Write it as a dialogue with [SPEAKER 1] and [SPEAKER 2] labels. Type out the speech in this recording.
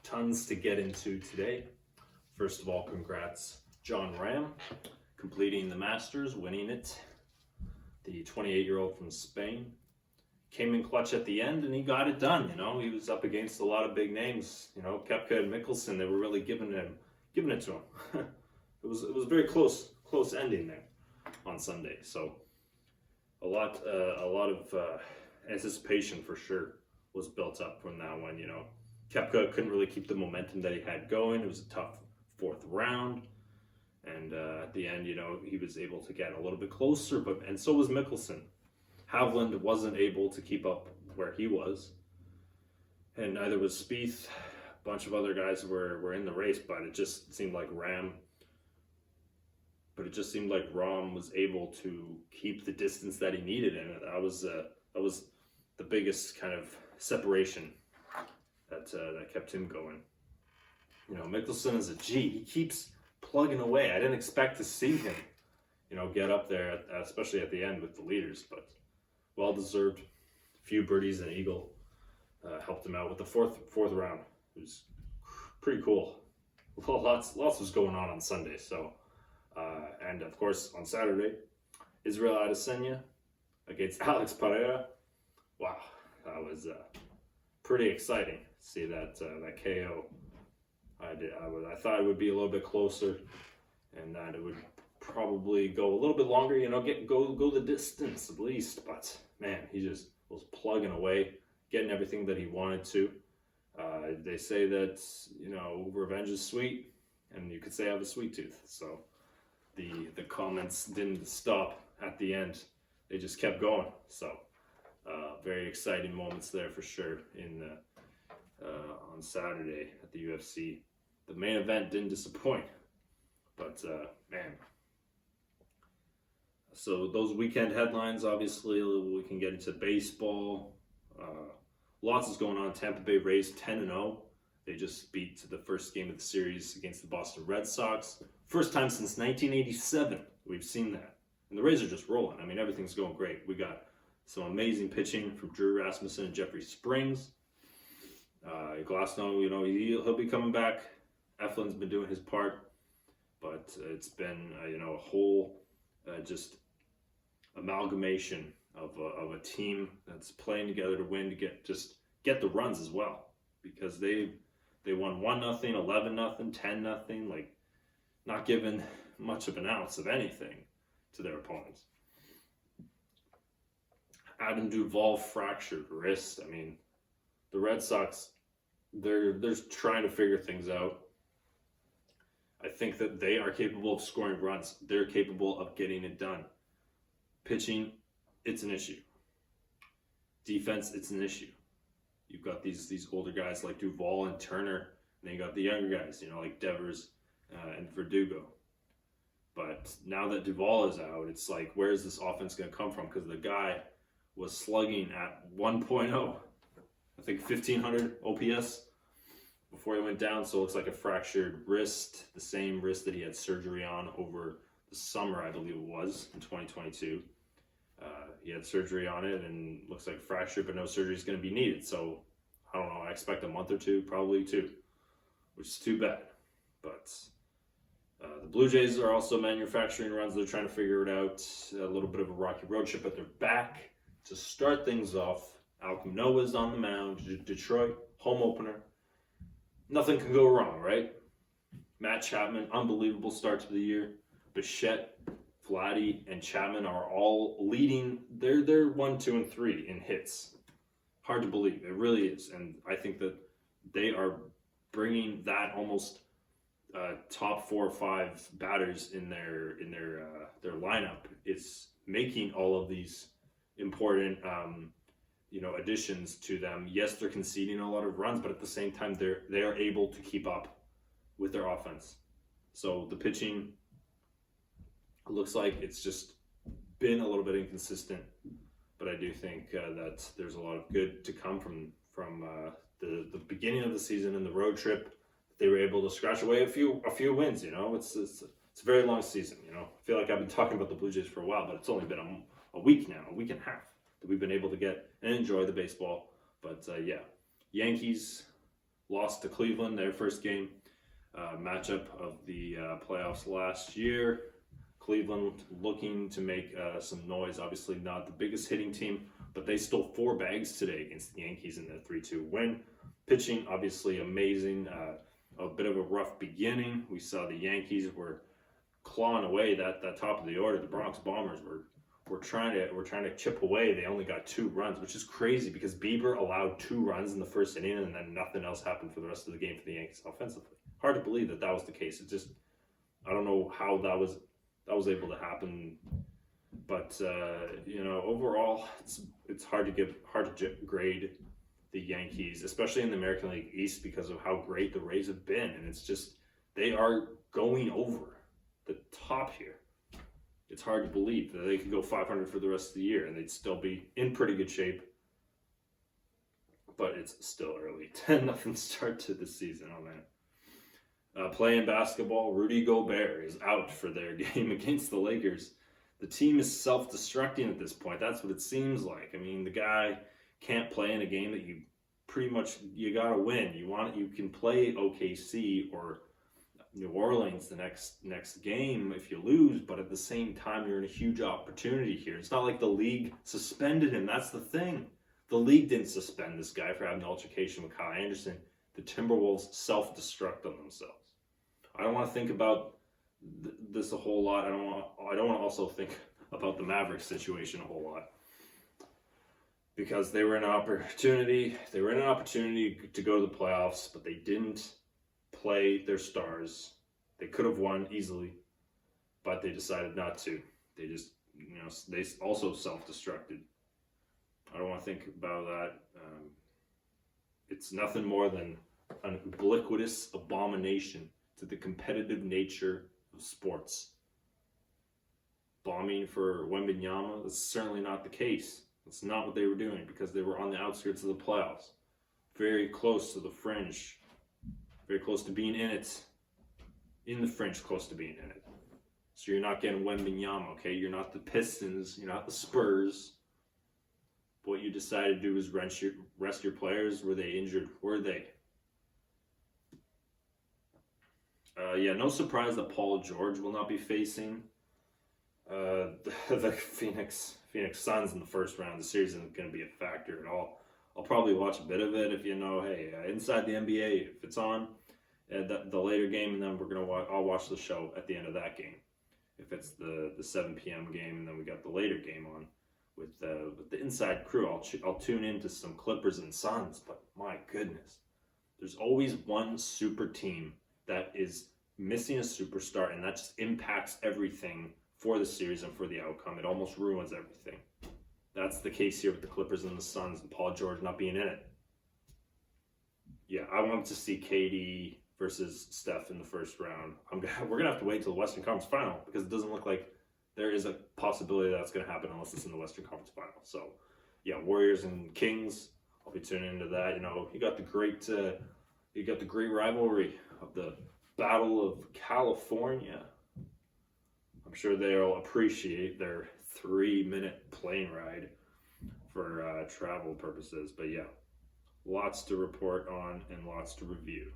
[SPEAKER 1] Tons to get into today. First of all, congrats, John Ram, completing the Masters, winning it. The 28-year-old from Spain came in clutch at the end, and he got it done. He was up against a lot of big names. Koepka and Mickelson. They were really giving it to him. it was a very close ending there on Sunday. So a lot of anticipation for sure was built up from that one. Koepka couldn't really keep the momentum that he had going. It was a tough fourth round, and at the end, he was able to get a little bit closer. And so was Mickelson. Hovland wasn't able to keep up where he was, and neither was Spieth. A bunch of other guys were in the race, but it just seemed like Rahm was able to keep the distance that he needed, and that was the biggest kind of separation that kept him going. Mickelson is a G. He keeps plugging away. I didn't expect to see him, get up there, especially at the end with the leaders, but well deserved. A few birdies and eagle helped him out with the fourth round. It was pretty cool. Well, lots was going on Sunday. So, and of course on Saturday, Israel Adesanya against Alex Pereira. Wow, that was pretty exciting to see that KO. I thought it would be a little bit closer, and that it would probably go a little bit longer. Go the distance at least. But man, he just was plugging away, getting everything that he wanted to. They say that revenge is sweet, and you could say I have a sweet tooth. So the comments didn't stop at the end; they just kept going. So very exciting moments there for sure on Saturday at the UFC. The main event didn't disappoint, but man. So those weekend headlines, obviously, we can get into baseball. Lots is going on. Tampa Bay Rays 10-0. They just beat the first game of the series against the Boston Red Sox. First time since 1987 we've seen that. And the Rays are just rolling. I mean, everything's going great. We got some amazing pitching from Drew Rasmussen and Jeffrey Springs. Glasnow, he'll be coming back. Eflin's been doing his part, but it's been a whole just amalgamation of a team that's playing together to win, to get the runs as well, because they won 1-0, 11-0, 10-0, like not giving much of an ounce of anything to their opponents. Adam Duvall fractured wrist. I mean, the Red Sox, they're trying to figure things out. I think that they are capable of scoring runs. They're capable of getting it done. Pitching, it's an issue. Defense, it's an issue. You've got these older guys like Duvall and Turner, and then you got the younger guys, like Devers and Verdugo. But now that Duvall is out, it's like, where is this offense going to come from? Because the guy was slugging at 1.0, I think 1,500 OPS before he went down. So it looks like a fractured wrist, the same wrist that he had surgery on over the summer, I believe it was, in 2022. He had surgery on it, and looks like fractured, but no surgery is going to be needed. So I don't know. I expect a month or two, probably 2, which is too bad. But the Blue Jays are also manufacturing runs. They're trying to figure it out. A little bit of a rocky road trip, but they're back to start things off. Alek Manoah's on the mound. Detroit, home opener. Nothing can go wrong, right? Matt Chapman, unbelievable start to the year. Bichette, Vladdy, and Chapman are all leading. They're 1, 2, and 3 in hits. Hard to believe. It really is. And I think that they are bringing that almost top 4 or 5 batters in their lineup. It's making all of these important additions to them. Yes, they're conceding a lot of runs, but at the same time, they are able to keep up with their offense. So the pitching looks like it's just been a little bit inconsistent, but I do think that there's a lot of good to come from the beginning of the season and the road trip. They were able to scratch away a few wins. It's a very long season. I feel like I've been talking about the Blue Jays for a while, but it's only been a week now, a week and a half, that we've been able to get and enjoy the baseball. But Yankees lost to Cleveland, their first game matchup of the playoffs last year. Cleveland looking to make some noise. Obviously not the biggest hitting team, but they stole 4 bags today against the Yankees in their 3-2 win. Pitching, obviously amazing. A bit of a rough beginning. We saw the Yankees were clawing away that top of the order. The Bronx Bombers were trying to chip away. They only got 2 runs, which is crazy because Bieber allowed 2 runs in the first inning, and then nothing else happened for the rest of the game for the Yankees offensively. Hard to believe that was the case. It just, I don't know how that was able to happen, but overall, it's hard to grade the Yankees, especially in the American League East, because of how great the Rays have been, and it's just they are going over the top here. It's hard to believe that they could go 500 for the rest of the year and they'd still be in pretty good shape. But it's still early. 10-0 start to the season. Oh man. Playing basketball, Rudy Gobert is out for their game against the Lakers. The team is self-destructing at this point. That's what it seems like. I mean, the guy can't play in a game that you gotta win. You can play OKC or New Orleans the next game if you lose, but at the same time you're in a huge opportunity here. It's not like the league suspended him. That's the thing. The league didn't suspend this guy for having an altercation with Kyle Anderson. The Timberwolves self-destruct on themselves. I don't want to think about this a whole lot. I don't want to also think about the Mavericks situation a whole lot, because they were in an opportunity. They were in an opportunity to go to the playoffs, but they didn't play their stars. They could have won easily, but they decided not to. They just, they also self-destructed. I don't want to think about that. It's nothing more than an ubiquitous abomination to the competitive nature of sports. Bombing for Wembanyama, that's certainly not the case. That's not what they were doing, because they were on the outskirts of the playoffs. Very close to the fringe. Very close to being in it. In the fringe, close to being in it. So you're not getting Wembanyama, okay? You're not the Pistons. You're not the Spurs. What you decided to do is rest your players. Were they injured? Were they? No surprise that Paul George will not be facing the Phoenix Suns in the first round. The series isn't going to be a factor at all. I'll probably watch a bit of it if Inside the NBA, if it's on the later game, and then I'll watch the show at the end of that game. If it's the 7 p.m. game, and then we got the later game on with the Inside crew, I'll tune into some Clippers and Suns. But my goodness, there's always one super team that is missing a superstar, and that just impacts everything for the series and for the outcome. It almost ruins everything. That's the case here with the Clippers and the Suns, and Paul George not being in it. Yeah, I want to see KD versus Steph in the first round. We're going to have to wait till the Western Conference Final, because it doesn't look like there is a possibility that's going to happen unless it's in the Western Conference Final. So, yeah, Warriors and Kings, I'll be tuning into that. You got the great rivalry of the Battle of California. I'm sure they'll appreciate their 3-minute plane ride for travel purposes. But yeah, lots to report on and lots to review.